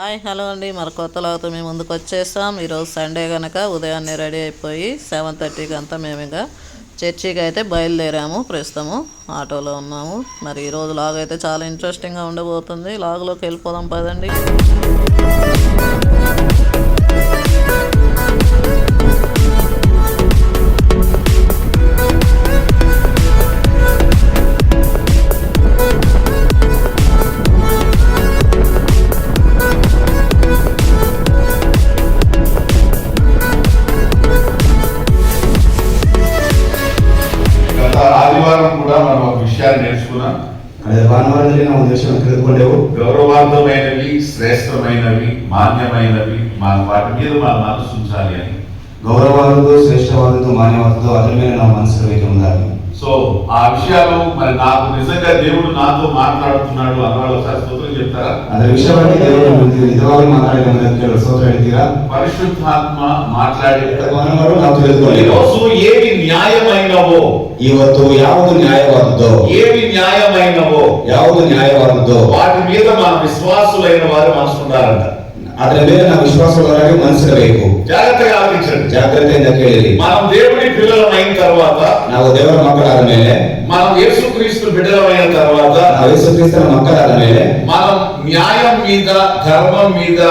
Hi hello అండి, మరి కొత్తలాతో మేము ముందుకు వచ్చేసాం. ఈరోజు సండే కనుక ఉదయాన్నే రెడీ అయిపోయి 7:30కి అంతా మేము ఇంకా చర్చికి అయితే బయలుదేరాము. ప్రస్తుతము ఆటోలో ఉన్నాము. మరి ఈరోజు లాగ్ అయితే చాలా ఇంట్రెస్టింగ్గా ఉండబోతుంది. లాగ్లోకి వెళ్ళిపోదాం పదండి. ಆದಿವಾರ ಕೂಡ మనం ఒక విషయాన్ని నేర్చుకున్నాం. ಕಳೆದ ಭಾನುವಾರದಲ್ಲಿ ನಾವು ದೇಶವನ್ನು ತಿಳಿದುಕೊಂಡೆವು. గౌరవార్థమైనవి, శ్రేష్టమైనవి, మాన్యమైనవి వాటి మీద మన మనసు ఉంచాలి అని. గౌరవాలతో, శ్రేష్టవాదతో, మాన్యవాదతో అతని మీద నా మనసు వేసి ఉండాలి. సో ఆ విషయాలు మరి నాకు నిజంగా దేవుడు నాతో మాట్లాడుతున్నాడు అన్నవాళ్ళు ఒకసారి స్తోత్రం చెప్తారా? ಅದರ ವಿಷಯವಾಗಿ ದೇವರು ನಿಜವಾಗಿ ಮಾತಾಡಿದ ಸ್ತೋತ್ರ ಹೇಳ್ತೀರಾ? పరిశుద్ధాత్మ మాట్లాడే ಭಾನುವಾರ ನಾವು ತಿಳಿದುಕೊಂಡೆವು. ఈరోజు ఏవి న్యాయమైనవో, ಇವತ್ತು ಯಾವುದು ನ್ಯಾಯವಾದದ್ದೋ, ఏవి న్యాయమైనవో ಯಾವುದು ನ್ಯಾಯವಾದದ್ದೋ వాటి మీద మన విశ్వాసులైన వారు మనసు ఉండాలంట. ಅದರ ಮೇಲೆ ನಾವು ವಿಶ್ವಾಸವಾಗಿ ಮನಸ್ಸಿರಬೇಕು. జాగ్రత్తగా ఆలోచించండి, ಜಾಗ್ರತೆಯಿಂದ ಕೇಳಿರಿ. మనం దేవుని పిల్లలమైన తర్వాత, ನಾವು ದೇವರ ಮಕ್ಕಳಾದ ಮೇಲೆ, మనం యేసుక్రీస్తు బిడ్డలమైన తర్వాత, ನಾವು ಯೇಸು ಕ್ರಿಸ್ತನ ಮಕ್ಕಳಾದ ಮೇಲೆ మనం న్యాయం మీద, ధర్మం మీద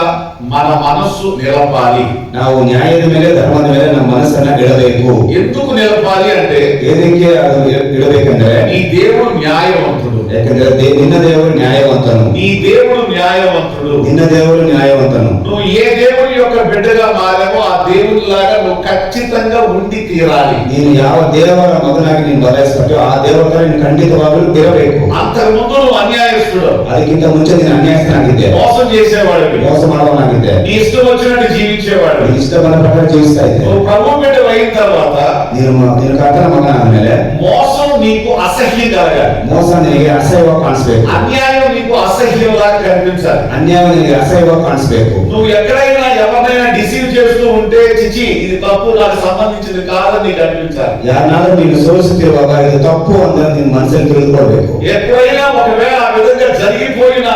మన మనస్సు నిలపాలి. ನಾವು ನ್ಯಾಯದ ಮೇಲೆ, ಧರ್ಮದ ಮೇಲೆ ನಮ್ಮ ಮನಸ್ಸನ್ನ ಇಡಬೇಕು. ఎందుకు నిలపాలి అంటే, ಏನಕ್ಕೆ ಅದು ಇಡಬೇಕಂದ್ರೆ, నీ దేవుడు న్యాయవంతుడు. ಯಾಕಂದ್ರೆ ನಿನ್ನ ದೇವರು ನ್ಯಾಯವಂತನು. నీ దేవుడు న్యాయవంతుడు. ನಿನ್ನ ದೇವರು ನ್ಯಾಯವಂತನು. నువ్వు ఏ దేవుని యొక్క బిడ్డగా మారావో ఆ దేవునిలాగా నువ్వు ఖచ్చితంగా ఉండి తీరాలి. ನೀನು ಯಾವ ದೇವರ ಮಗನಾಗಿ ನೀನು ಬದಲಾಯಿಸಬೇಕು, ಆ ದೇವರ ನೀನು ಖಂಡಿತವಾಗಲೂ ಇರಬೇಕು. అంతకు ముందు నువ్వు అన్యాయస్తుడు, ಅದಕ್ಕಿಂತ ಮುಂಚೆ ನೀನು ಅನ್ಯಾಯಸ್ಥನಾಗಿದ್ದೆ, మోసం చేసేవాడివి, ಮೋಸ ಮಾಡುವವನಾಗಿದ್ದೆ, నీ ఇష్టం వచ్చినట్టు జీవించేవాడు. ನೀನು ಇಷ್ಟ ಬಂದ ಪ್ರಕಾರ ಜೀವಿಸ್ತಾ ಇದ್ದೆ. నువ్వు ప్రభు బిడ్డ అయిన తర్వాత ನೀನು ಕರ್ತನ ಮಗನಾದ ಮೇಲೆ మోసం నీకు అసహ్యం కలగాలి, ಮೋಸ ನಿನಗೆ ಅಸಹ್ಯವಾಗಿ ಕಾಣಿಸ್ಬೇಕು, అన్యాయం నీకు అసహ్యంగా కనిపించాలి, ಅನ್ಯಾಯ ನಿನಗೆ ಅಸಹ್ಯವಾಗಿ ಕಾಣಿಸ್ಬೇಕು. నువ్వు ఎక్కడైనా ఎవరినైనా డిసీవ్ చేస్తూ ఉంటే చిచి ఇది తప్పు, నాకు సంబంధించింది కాదని నీకు అనిపించాలి. ಯಾರನ್ನಾದ್ರೂ ನೀನು ಸೋಲಿಸುತ್ತಿರುವಾಗ ಇದು ತಪ್ಪು ಅಂತ ನಿನ್ನ ಮನಸ್ಸಲ್ಲಿ ತಿಳಿದುಕೊಳ್ಬೇಕು. ఎప్పుడైనా ఒకవేళ ఆ విధంగా జరిగిపోయినా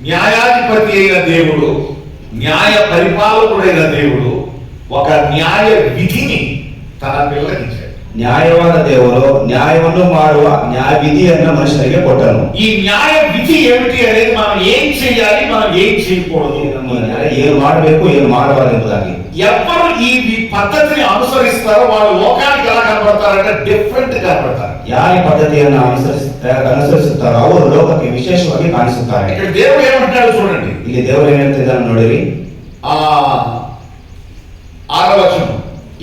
న్యాయాధిపతి అయిన దేవుడు, న్యాయ పరిపాలకుడైన దేవుడు ఒక న్యాయ విధిని తన పిల్లకిచ్చాడు. ನ್ಯಾಯವಾದ ದೇವರು ನ್ಯಾಯವನ್ನು ಮಾಡುವ ನ್ಯಾಯ ವಿಧಿಯನ್ನು ಮನುಷ್ಯನಿಗೆ ಕೊಟ್ಟನು. ఈ న్యాయ విధి ఏమిటి అనేది మనం ఏం చేయాలి, మనం ఏం చేయకూడదు, ಏನು ಮಾಡಬೇಕು, ಏನು ಮಾಡಬಾರದು ಎಂಬುದಾಗಿ. ఎవరు ఈ పద్ధతిని అనుసరిస్తారో వాళ్ళు లోకానికి ఎలా కనబడతారంటే డిఫరెంట్ కనబడతారు. ಯಾರ ಪದ್ಧತಿಯನ್ನು ಅನುಸರಿಸುತ್ತಾರೋ ಅವರು ಲೋಕಕ್ಕೆ ವಿಶೇಷವಾಗಿ ಕಾಣಿಸುತ್ತಾರೆ. ఇక్కడ దేవుడు ఏమంటాడు చూడండి, ಇಲ್ಲಿ ದೇವರು ಏನ್ ಹೇಳ್ತಿದ್ದಾನೆ ನೋಡಿರಿ. 6వ వచనం,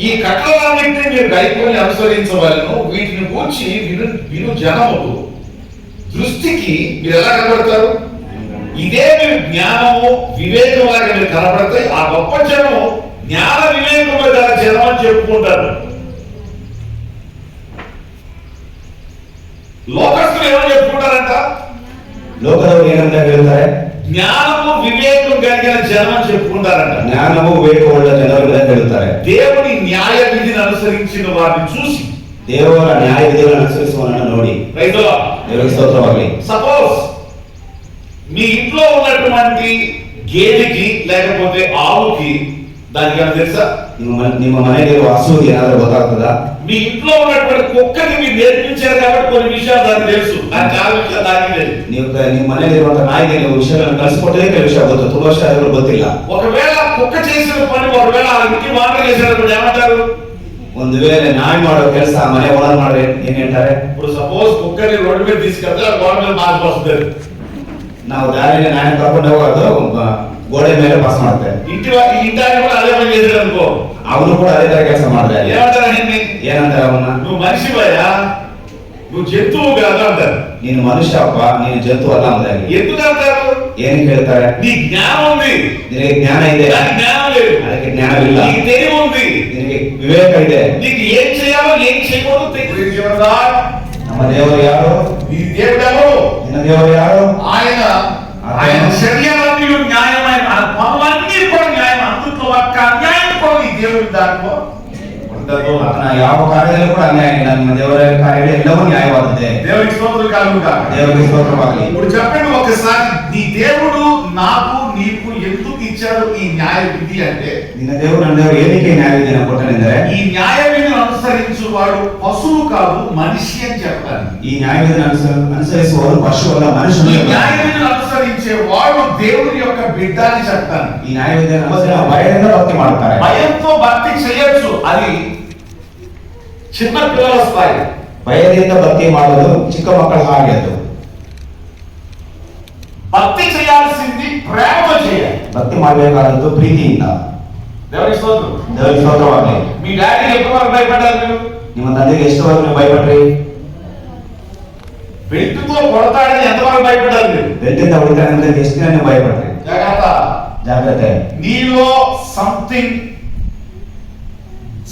ఈ కట్టలన్నింటినీ మీరు గైకొని అనుసరించవలను, వీటిని గూర్చి విను జనములు దృష్టికి మీరు ఎలా కనబడతారు? ఇదే మీరు జ్ఞానము వివేకములాగా మీరు కనబడతాయి. ఆ గొప్ప జనము జ్ఞాన వివేకముల గల జనం అని చెప్పుకుంటారు. లోకస్తులు ఏమని చెప్పుకుంటారంట? ಲೋಕದವರು ಏನಂತ ಹೇಳ್ತಾರೆ? జ్ఞానము వివేకం కలిగిన జనం అని చెప్పుకుంటారంట. ಜ್ಞಾನವು ವಿವೇಕವುಳ್ಳ ಜನರು ಅಂತ ಹೇಳ್ತಾರೆ. దేవుని న్యాయ విధిని అనుసరించిన వారిని చూసి, ದೇವರ ನ್ಯಾಯ ವಿಧಿಗಳನ್ನು ಅನುಸರಿಸುವವನನ್ನು ನೋಡಿ ದೇವರಿಗೆ ಸ್ತೋತ್ರವಾಗಲಿ. సపోజ్ మీ ఇంట్లో ఉన్నటువంటి గేదెకి లేకపోతే ఆవుకి దానికి ఏమైనా తెలుసా? ನಿಮ್ಮ ಮನೆಯಲ್ಲಿರುವ ಹಸುವಿಗೆ ಏನಾದರೂ ಗೊತ್ತಾಗ್ತದಾ? మీ ఇంట్లో ఉన్నటువంటి కుక్కకి మీరు నేర్పించారు కాబట్టి కొన్ని విషయాలు దానికి తెలుసు, కానీ చాలా విషయాలు దానికి లేదు. ನಿಮ್ಮ ಮನೆಯಲ್ಲಿರುವಂತಹ ನಾಯಿಗೆ ನೀವು ವಿಷಯಗಳನ್ನು ಕಲಿಸಿಕೊಟ್ಟರೆ ಕೆಲವು ವಿಷಯ ಗೊತ್ತು, ತುಂಬಾ ವಿಷಯ ಅದರಲ್ಲಿ ಗೊತ್ತಿಲ್ಲ. ఒకవేళ కుక్క చేసిన పని ఒకవేళ ఆ ఇంటి మాట చేసినప్పుడు ఏమంటారు? ಒಂದು ವೇಳೆ ನಾಯಿ ಮಾಡೋ ಕೆಲಸ ಮನೆ ಓನರ್ ಮಾಡ್ರೆ ಏನ್ ಹೇಳ್ತಾರೆ? ఇప్పుడు సపోజ్ కుక్కని రోడ్డు మీద తీసుకెళ్తే ఆ గోడ మీద మార్పు వస్తుంది. ನಾವು ದಾರಿಯಲ್ಲಿ ನಾಯಿ ಕರ್ಕೊಂಡು ಹೋಗೋದು ಗೋಡೆ ಮೇಲೆ ಪಾಸ್ ಮಾಡ್ತಾರೆ. ఇంటి కూడా అదే పని చేసాడు అనుకో, ಅವನು ಕೂಡ ಅದೇ ತರ ಕೆಲಸ ಮಾಡ್ತಾರೆ. ఏమంటారు? ಏನಂತಾರೆ ಅವನ್ನ? నువ్వు మనిషివయ్యా, నువ్వు జంతువు కాదు అంటారు. ನೀನು ಮನುಷ್ಯ ಅಪ್ಪ, ನೀನು ಜಂತು ಅಲ್ಲ ಅಂದಾಗ. ఎందుకు అంటారు? ಏನಕ್ಕೆ ಹೇಳ್ತಾರೆ? నీ జ్ఞానం ఉంది, ನಿನಗೆ ಜ್ಞಾನ ಇದೆ, జ్ఞానం లేదు. ಅದಕ್ಕೆ ಜ್ಞಾನವಿಲ್ಲ. నీకు తెలివి ఉంది, ನಿನಗೆ ವಿವೇಕ ಇದೆ. నీకు ఏం చేయాలో ఏం చేయకూడదు తెలియదు. ನಮ್ಮ ದೇವರು ಯಾರು? నీ దేవుడు ఎవరు? ನಿನ್ನ ದೇವರು ಯಾರು? ఆయన శరీరాన్ని న్యాయమైన పనులన్నీ కూడా న్యాయం, అందులో ఒక్క అన్యాయం కూడా ఈ దేవుడి దాంట్లో ఉండదు. ಯಾವ ಕಾರ್ಯದಲ್ಲೂ ಕೂಡ ಅನ್ಯಾಯ ಇಲ್ಲ. ನಿಮ್ಮ ದೇವರ ಕಾರ್ಯಗಳು ಎಲ್ಲವೂ ನ್ಯಾಯವಾದದ್ದೇ. దేవుడికి స్తోత్రం కలుగుగాక. ದೇವರಿಗೆ ಸ್ತೋತ್ರವಾಗಲಿ. ఇప్పుడు చెప్పండి ఒకసారి, నీ దేవుడు నాకు నీకు ఇచ్చాడు ఈ న్యాయ విధి అంటే, ನಿನ್ನ ದೇವರು ನನ್ನ ದೇವರು ಏನಕ್ಕೆ ನ್ಯಾಯ ವಿಧಿಯನ್ನು ಕೊಟ್ಟನೆಂದರೆ, ఈ న్యాయ విధిని అనుసరించు వాడు పశువు కాదు మనిషి అని చెప్పాలి. ಈ ನ್ಯಾಯ ವಿಧಿಯನ್ನು ಅನುಸರಿಸುವವರು ಪಶುವಲ್ಲ ఈ ಮನುಷ್ಯನು. న్యాయ విధిని అనుసరించే వాడు దేవుని యొక్క బిడ్డ అని చెప్తాను. ಈ ನ್ಯಾಯ ವಿಧಿಯನ್ನು ಅನುಸರಿಸಿ ಭಯದಿಂದ ಭಕ್ತಿ ಮಾಡುತ್ತಾರೆ. భయంతో భక్తి చేయొచ్చు, అది చిన్న పిల్లల స్థాయి. ಭಯದಿಂದ ಭಕ್ತಿ ಮಾಡುವುದು ಚಿಕ್ಕ ಮಕ್ಕಳ ಹಾಗೆ ಅದು. భక్తి చేయాల్సింది ప్రేమతో చేయాలి. ಭಕ್ತಿ ಮಾಡಬೇಕಾದದ್ದು ಪ್ರೀತಿಯಿಂದ. దేవుని స్తోత్రం. ದೇವರಿಗೆ ಸ್ತೋತ್ರವಾಗಲಿ. మీ డాడీకి ఎంతవరకు భయపడ్డారు మీరు? ನಿಮ್ಮ ತಂದೆಗೆ ಎಷ್ಟುವರೆಗೂ ನೀವು ಭಯಪಟ್ರಿ? బెల్ట్తో కొడతాడని ఎంతవరకు భయపడ్డారు మీరు? ಬೆಲ್ಟಿಂದ ಹೊಡಿತಾನೆ ಅಂತ ಎಷ್ಟು ದಿನ ನೀವು ಭಯಪಟ್ರಿ? జాగ్రత్త. ಜಾಗ್ರತೆ. నీలో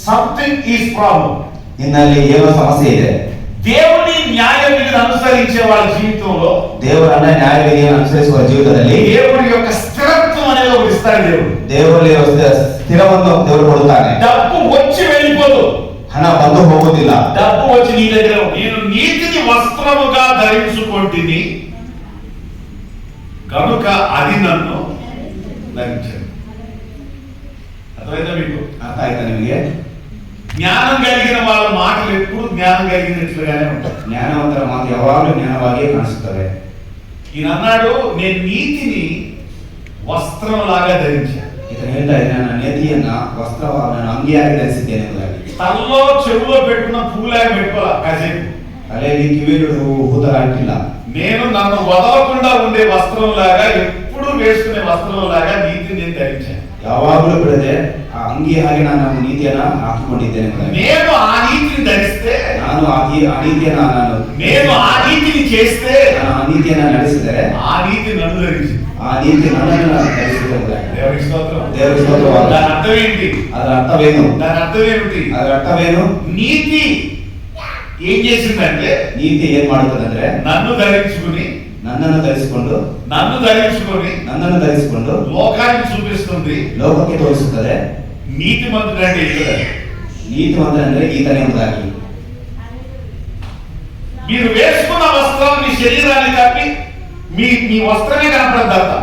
సంథింగ్ ఈజ్ ప్రాబ్లం. ನಿನ್ನಲ್ಲಿ ಏನೋ ಸಮಸ್ಯೆ ಇದೆ. దేవుని న్యాయ విధిని అనుసరించే వాళ్ళ జీవితంలో ದೇವರನ್ನ ನ್ಯಾಯ ವಿಧಿಯನ್ನು ಅನುಸರಿಸುವ ಜೀವಿತದಲ್ಲಿ దేవుడి యొక్క స్థిరత్వం అనేది ఒకటి ఇస్తాడు దేవుడు. ದೇವರಲ್ಲಿ ಸ್ಥಿರವನ್ನು ದೇವರು ಕೊಡುತ್ತಾನೆ. డబ్బు వచ్చి వెళ్ళిపోదు, ಹಣ ಬಂದು ಹೋಗುವುದಿಲ್ಲ. డబ్బు వచ్చి నీ దగ్గర నేను నీతిని వస్త్రముగా ధరించుకొంటిని కనుక అది నన్ను ధరించాను. అర్థమైందా మీకు? ಅರ್ಥ ಆಯ್ತಾ ನಿಮಗೆ? జ్ఞానం కలిగిన వాళ్ళ మాటలు ఎప్పుడు జ్ఞానం కలిగినట్లుగానే ఉంటాయి. ಜ್ಞಾನವಂತರ ಮಾತು ಯಾವಾಗಲೂ ಜ್ಞಾನವಾಗಿಯೇ ಕಾಣಿಸುತ್ತವೆ. ఈయన అన్నాడు, నేను నీతిని వస్త్రంలాగా ధరించాను. ಇದನ್ನು ಹೇಳ್ತಾ ಇದ್ದಾನೆ, ನನ್ನ ನೀತಿಯನ್ನ ವಸ್ತ್ರವಾಗಿ ನಾನು ಅಂಗಿಯಾಗಿ ಧರಿಸಿದ್ದೇನೆ ಎಂಬುದಾಗಿ. తలలో చెవులో పెట్టుకున్న పువ్వులాగా పెట్టుకోవాలి కాసేపు. ತಲೆಯಲ್ಲಿ ಕಿವಿಗಳು ಹೂತರ ಅಂಟಿಲ್ಲ. నేను నన్ను వదలకుండా ఉండే వస్త్రంలాగా, ఎప్పుడు వేసుకునే వస్త్రంలాగా నీతిని నేను ధరించాను. ಯಾವಾಗಲೂ ಬಿಡದೆ ಆ ಅಂಗಿ ಹಾಗೆ ನಾನು ನೀತಿಯನ್ನ ಹಾಕಿಕೊಂಡಿದ್ದೇನೆ ಎಂಬುದಾಗಿ. నేను ఆ నీతిని ధరిస్తే, ನಾನು ಆ ನೀತಿಯನ್ನ నేను ఆ నీతిని చేస్తే, ನಾನು ಆ ನೀತಿಯನ್ನ ನಡೆಸಿದರೆ ఆ నీతి నన్ను ధరించింది. ಆ ನೀತಿ ನನ್ನನ್ನು ಧರಿಸಿದೆ ಎಂಬುದಾಗಿ. దేవునికి స్తోత్రం. ದೇವರಿಗೆ ಸ್ತೋತ್ರವಾಗಲಿ. దాని అర్థం ఏంటి? ಅದರ ಅರ್ಥವೇನು? దాని అర్థం ఏమిటి? ಅದರ ಅರ್ಥವೇನು? నీతి ఏం చేసిందంటే, ನೀತಿ ಏನ್ ಮಾಡುತ್ತದಂದ್ರೆ నన్ను ధరించుకుని ನನ್ನನ್ನು ಧರಿಸಿಕೊಂಡು లోకానికి చూపిస్తుంది. ಲೋಕಕ್ಕೆ ತೋರಿಸುತ್ತದೆ నీతి మంత్రుడు అంటే ఏంటంటే, ನೀತಿವಂತ ಅಂದ್ರೆ ಈತನೇ ಎಂಬುದಾಗಿ. మీరు వేసుకున్న వస్త్రం మీ శరీరాన్ని కప్పి మీ వస్త్రమే కనపడదంత.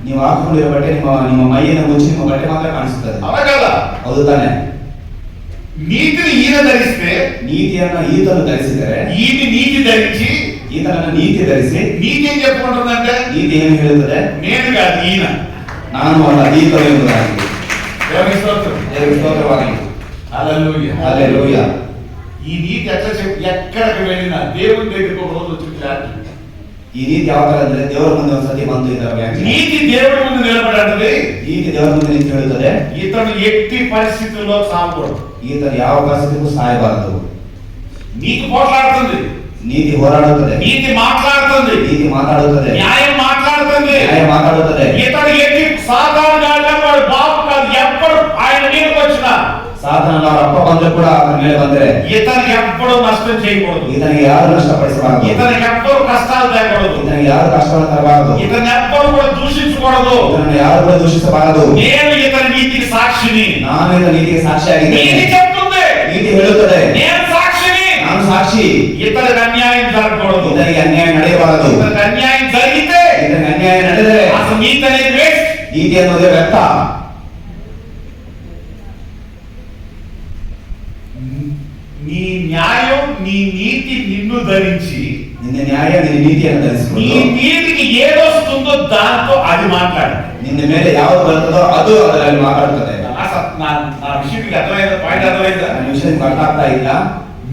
ನೀವು ಹಾಕಿಕೊಂಡಿರೋ ಬಟ್ಟೆ ನಿಮ್ಮ ಮೈಯನ್ನು ಮುಚ್ಚಿ ನಿಮ್ಮ ಬಟ್ಟೆ ಮಾತ್ರ ಕಾಣಿಸುತ್ತದೆ. అలా కదా? ಹೌದು ತಾನೆ? నీతిని ఈయన ధరిస్తే, ನೀತಿಯನ್ನ ಈತನು ಧರಿಸಿದರೆ, ఈయన నీతి ధరించి ಈತನನ್ನ ನೀತಿ ಧರಿಸಿ నీతి ఏం చెప్పుకుంటుందంటే, ನೀತಿ ಏನು ಹೇಳುತ್ತದೆ? నేను కాదు ఈయన. ನಾನು ಅಲ್ಲ ಈತನು ಎಂಬುದಾಗಿ. దేవునికి స్తోత్రం. ದೇವರಿಗೆ ಸ್ತೋತ್ರವಾಗಲಿ. హల్లెలూయా. హల్లెలూయా. ఈ నీతి ఎక్కడికి వెళ్ళినా దేవుని దగ్గరికి ఒక రోజు వచ్చి క్లారిటీ. ಈ ನೀತಿ ಯಾವ ತರ ಅಂದ್ರೆ ದೇವರ ಮುಂದೆ ಒಂದ್ಸತಿ ಬಂದು ಇದ್ದಾರೆ. నీతి దేవుడి ముందు నిలబడండి. ನೀತಿ ದೇವರ ಮುಂದೆ ನಿಂತು ಹೇಳುತ್ತದೆ, ఇతను ఎట్టి పరిస్థితుల్లో సాగకూడదు. ಈತನು ಯಾವ ಪರಿಸ್ಥಿತಿಗೂ ಸಾಯಬಾರದು. నీతి పోట్లాడుతుంది, ನೀತಿ ಹೋರಾಡುತ್ತದೆ, నీతి మాట్లాడుతుంది, ನೀತಿ ಮಾತಾಡುತ್ತದೆ, న్యాయం మాట్లాడుతుంది. ನ್ಯಾಯ ಮಾತಾಡುತ್ತದೆ. ఇతను ఎట్టి సాధారణ వాడు బాబు కాదు. ఎప్పుడు ఆయన మీదకి వచ్చినా, ಸಾತನನ ಅವರ ಅಪ್ಪ ಬಂದ್ರೆ ಕೂಡ ಅವನ ಮೇಲೆ ಬಂದ್ರೆ ఇతనికి ఎప్పుడు నష్టం చేయకూడదు. ಈತನಿಗೆ ಯಾರು ನಷ್ಟಪಡಿಸಬಾರದು. ఇతనికి ఎప్పుడు కష్టాలు తేకూడదు. ಈತನಿಗೆ ಯಾರು ಕಷ್ಟವನ್ನು ತರಬಾರದು. ఇతన్ని ఎప్పుడు కూడా దూషించకూడదు. ಇದನ್ನು ಯಾರು ಕೂಡ ದೂಷಿಸಬಾರದು. నేను ఇతని నీతికి సాక్షిని. ನಾನು ಇದರ ನೀತಿಗೆ ಸಾಕ್ಷಿಯಾಗಿದ್ದೇನೆ. నీతి చెప్తుంది, ನೀತಿ ಹೇಳುತ್ತದೆ, నేను సాక్షిని. ನಾನು సాక్షి. ఇతనికి అన్యాయం జరగకూడదు. ಈತನಿಗೆ ಅನ್ಯಾಯ ನಡೆಯಬಾರದು. ఇతనికి అన్యాయం జరిగితే ಈತನಿಗೆ ಅನ್ಯಾಯ ನಡೆದರೆ అసలు నీతి అనేది వేస్ట్. ನೀತಿ ಅನ್ನೋದೇ ವ್ಯರ್ಥ. నీ న్యాయం, నీ నీతి నిన్ను ధరించి, ನಿನ್ನ ನ್ಯಾಯ ನಿನ್ನ ನೀತಿಯನ್ನು నీ ಧರಿಸಿಕೊಂಡು నీతికి ఏదొస్తుందో దాంతో అది మాట్లాడు. ನಿನ್ನ ಮೇಲೆ ಯಾವುದು ಬರ್ತದೋ ಅದು ಅದರಲ್ಲಿ ಮಾತಾಡುತ್ತದೆ. నా విషయానికి అర్థమైందా? పాయింట్ అర్థమైందా? ನನ್ನ ವಿಷಯ ನಿಮ್ಗೆ ಅರ್ಥ ಆಗ್ತಾ ಇಲ್ಲ.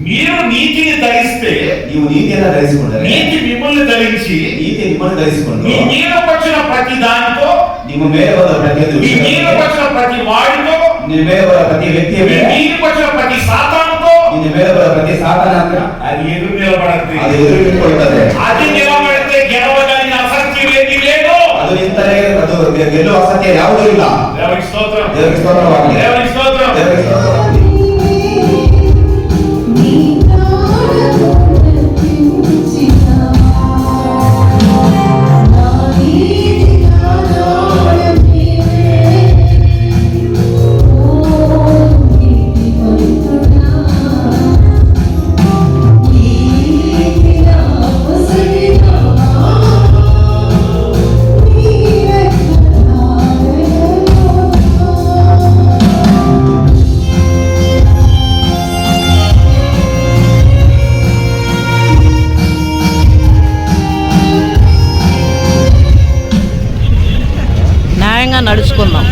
మీరు నీతిని ధరిస్తే, ನೀವು ನೀತಿಯನ್ನು ಧರಿಸಿಕೊಂಡರೆ, నీతి మిమ్మల్ని ధరించి, ನೀತಿ ನಿಮ್ಮನ್ನು ಧರಿಸಿಕೊಂಡು మీ మీదకి వచ్చిన ప్రతి దానితో, ನಿಮ್ಮ ಮೇಲೆ ಬರುವ ಪ್ರತಿಯೊಂದು మీ ವಿಷಯ, మీదకి వచ్చిన ప్రతి వాడితో, ನಿನ್ನ ಮೇಲೆ ಬರುವ ಪ್ರತಿ ವ್ಯಕ್ತಿಯ మీ ಮೇಲೆ, మీదకి వచ్చిన ప్రతి సాతానుతో ನಿನ್ನ ಮೇಲೆ ಬರುವ ಪ್ರತಿ ಸಾತನ అది ఎదురు నిలబడద్ది. ಅದು ಎದುರು ನಿಂತುಕೊಳ್ಳುತ್ತದೆ. అది నిలబడితే గెలవగలిగిన అసత్యం ఏది లేదు. ಅದು ನಿಂತರೆ ಅದು ಗೆಲ್ಲುವ ಅಸತ್ಯ ಯಾವುದೂ ಇಲ್ಲ. దేవునికి స్తోత్రం. ದೇವರಿಗೆ ಸ್ತೋತ್ರವಾಗಲಿ. దేవునికి స్తోత్రం. ದೇವರಿಗೆ ಸ್ತೋತ್ರವಾಗಲಿ. న్యాయంగా నడుచుకుందాం.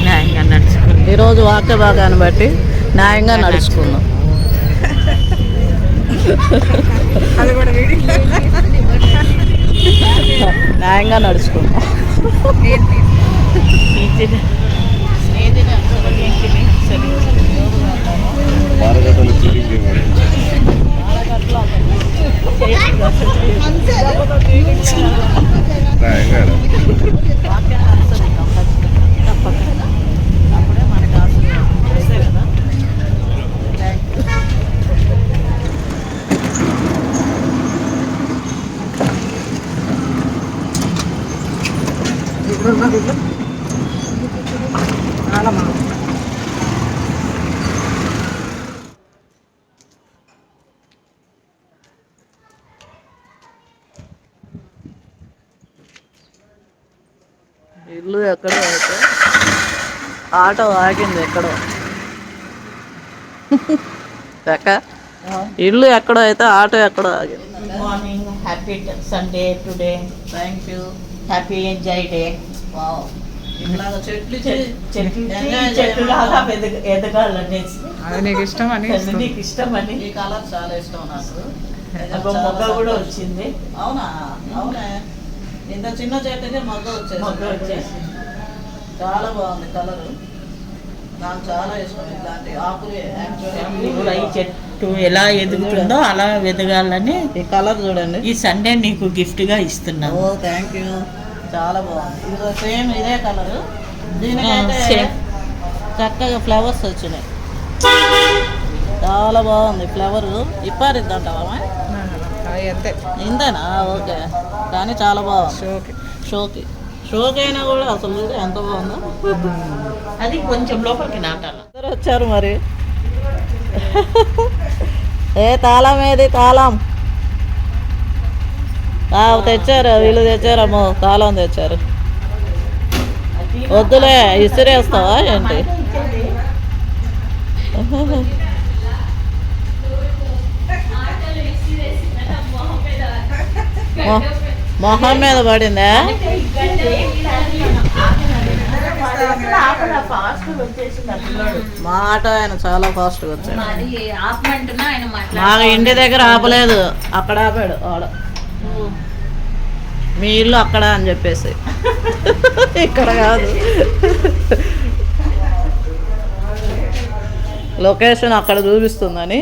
న్యాయంగా నడుచుకుంటాం. ఈరోజు వాక్య భాగాన్ని బట్టి న్యాయంగా నడుచుకుందాం. న్యాయంగా నడుచుకుందాం. ఇల్లు ఎక్కడో అయితే ఆటో ఆగింది ఎక్కడో. ఇల్లు ఎక్కడో అయితే ఆటో ఎక్కడో ఆగింది. Good morning, happy Sunday today. Thank you. Happy enjoy day. Wow, ఇట్లాగా చెట్లు చెట్టు లాగా ఎదగాలనేసి అది నీకు ఇష్టం అని నీకు ఇష్టమని. ఈ కలర్ చాలా ఇష్టం నాకు. ఒక మొగ్గ కూడా వచ్చింది. అవునా? అవునే, ఇంత చిన్న చెట్టుకి మొగ్గ మొగ్గ వచ్చేసి వచ్చేసి చాలా బాగుంది కలరు. నాకు చాలా ఇష్టం ఇట్లాంటి ఆకులు. కూడా ఈ చెట్టు ఎలా ఎదుగుతుందో అలా ఎదగాలని ఈ కలర్ చూడండి. ఈ సండే నీకు గిఫ్ట్ గా ఇస్తున్నాను. ఓ థ్యాంక్ యూ, చాలా బాగుంది. ఇది సేమ్ ఇదే కలరు. దీనికైతే same. చక్కగా ఫ్లవర్స్ వచ్చినాయి. చాలా బాగుంది ఫ్లవరు. ఇప్పారిద్దంటావా? అంతే ఇంతేనా? ఓకే, కానీ చాలా బాగుంది. షోకి షోకి షోకి అయినా కూడా అసలు చూడు ఎంత బాగుందో. అది కొంచెం లోపలికి నాటాలి. అందరూ వచ్చారు మరి. ఏ తాళం ఏది? తాళం తెచ్చారు, వీళ్ళు తెచ్చారమ్మో, తాళం తెచ్చారు. వద్దులే, ఇసిరేస్తావా ఏంటి? మొహం మీద పడిందా? మా ఆటో ఆయన చాలా ఫాస్ట్గా వచ్చాడు. మా ఇంటి దగ్గర ఆపలేదు, అక్కడ ఆపాడు ఆడ. మీ ఇల్లు అక్కడ అని చెప్పేసి ఇక్కడ కాదు, లొకేషన్ అక్కడ చూపిస్తుందని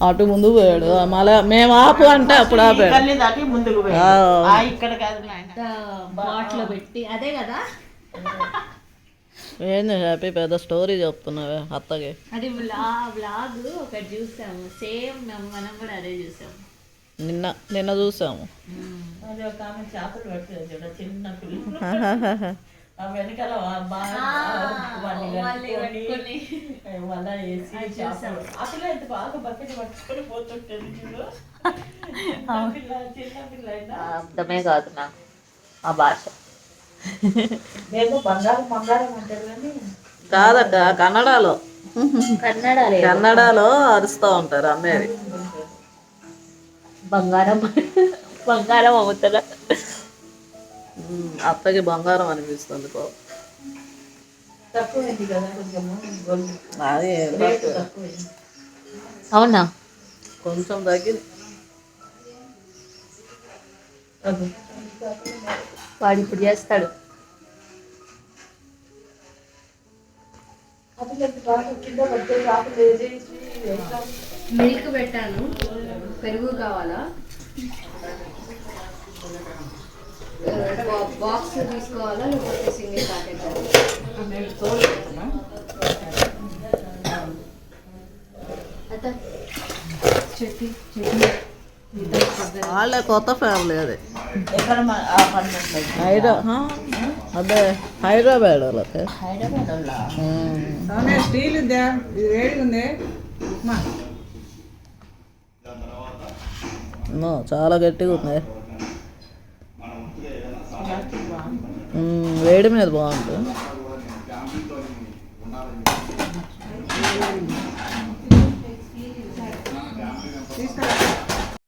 అటు ముందు పోయాడు. మళ్ళీ మేము ఆపు అంటే అప్పుడు ఆపాడు. గల్లీ దాటి ముందుకు పోయాడు. ఇక్కడ కాదు బాటిల్ పెట్టి అదే కదా. ఏంది హ్యాపీ పెద్ద స్టోరీ చెప్తున్నావే అత్తకి? అది వ్లాగ్ ఒకటి చూసాము, సేమ్ మనం కూడా అదే చూసాము. నిన్న చూసాము. అది ఒక ఆమె చేపలు పడుతుంది చూడ, చిన్న పిల్లలు ఆ వెనకాల వల వేసి ఆ పిల్ల ఎంత బాగా బకెట్ పట్టుకొని పోతుంటుంది చూడు. చిన్న పిల్ల అయినా అర్థమే కాదు నాకు ఆ భాష. మేము బంగారం బంగారం అంటారు కానీ కాదక్క, కన్నడలో కన్నడ అరుస్తూ ఉంటారు అమ్మేది. బంగారం బంగారం అవుతారా? అత్తకి బంగారం అనిపిస్తుంది పాపం. తక్కువైంది కదా కొంచెము, అది రేటు తక్కువైంది. అవునా? కొంచెం తగ్గింది. వాడు ఇప్పుడు చేస్తాడు. మిల్క్ పెట్టాను. పెరుగు కావాలా? బాక్స్ తీసుకోవాలా లేకపోతే సింగిల్ ప్యాకెట్? వాళ్ళే కొత్త ఫ్యామిలీ అది. ఎక్కడ అపార్ట్మెంట్ అదే హైదరాబాద్ వాళ్ళకి. హైదరాబాద్ అవునే స్టీల్ ఉందా? ఇది వేడిగా ఉంది. చాలా గట్టిగా ఉంది. వేడి మీద బాగుంటుంది. తీసుకురా.